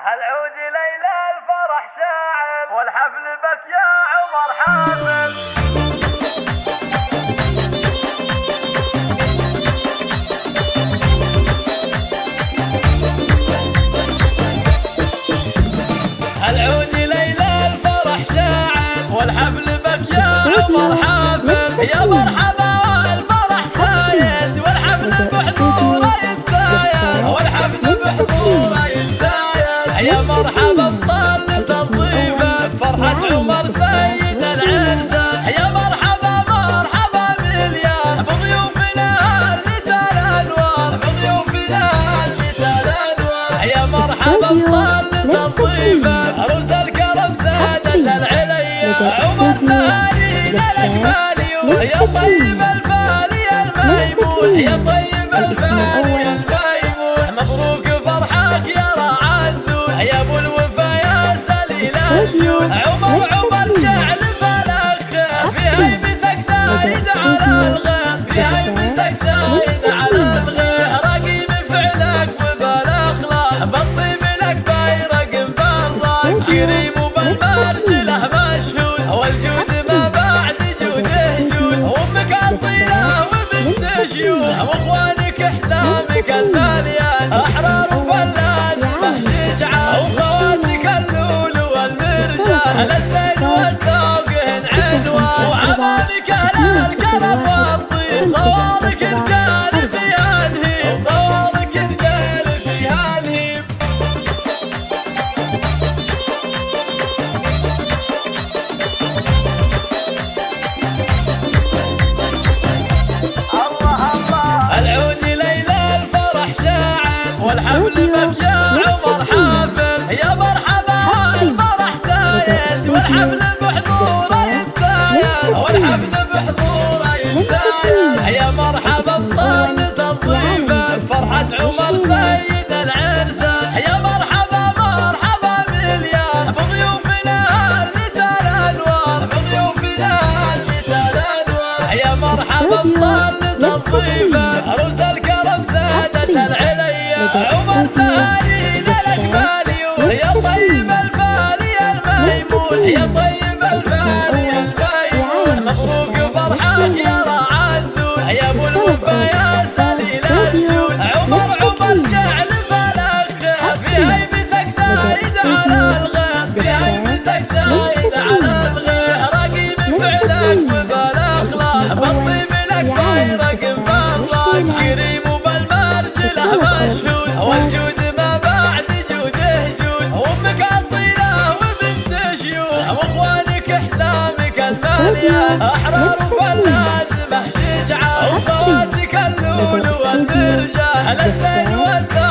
هالعود ليلى الفرح شاعل والحفل بك يا عمر حافل. هالعود ليلى الفرح شاعل والحفل بك يا عمر حافل. يا مرحبا والفرح سايد والحفل بحضوره يتزايد والحفل بحضوره يتزايد. يا مرحبا بطلة الضيفة فرحة عمر سيد العرسان. يا مرحبا مرحبا مليان بضيوفنا اللي تال انوار بضيوفنا اللي تال انوار. يا مرحبا بطلة الضيفة عروس الكرم سادة العليا عمر تهاني للاجمالي. يا طيب الفالي الميمون يا طيب الفالي الميمون. مبروك فرحك يا راعي الزون يا ابو الوفا يا سليل الجود. عمر جعل فلك في هيبتك زايد على الغير في هيبتك زايد على الغير. رقيب فعلك وبالاخلاق بالطيب لك بايرق بالراق. كريم وبالمرجله مشهود والجود ما بعد جوده جود. وامك اصيله وبنت شيوخ واخوانك حزامك المليان احرار وفلاز شجعان. وخواتك اللول والمرجان الزين والذوق عنوان. وعمامك اهل الكرم والطيب خوالك رجال فيها نهيب خوالك رجال فيها نهيب. العود ليلى الفرح شاعل والحفل بك يا عمر حافل. يا مرحبا الفرح سايد والحفل بحضوره يتزايد والحفل بحضوره يتزايد. يا مرحبا بطلة الضيفة فرحة عمر سيد العرسان. يا مرحبا مرحبا مليان بضيوفنا اللي تال انوار بضيوفنا اللي تال انوار. يا مرحبا بطلة الضيفة عروس الكرم سادة العليا عمر تهاني للاجمالي. يا طيب الفالي الميمون يا طيب الفالي الميمون. مبروك فرحك يا راعي الزون يا ابو الوفا يا سليل الجود. عمر جعل فلك في هيبتك زايد على الغير في هيبتك زايد على الغير. رقيب فعلك وبالاخلاق بالطيب لك بايرق بالراق. كريم وبالمرجله مشهود والجود ما بعد جوده جود. وامك اصيله وبنت شيوخ واخوانك حزامك المليان احرار وفلاز شجعان. وخواتك اللول والمرجان الزين والذوق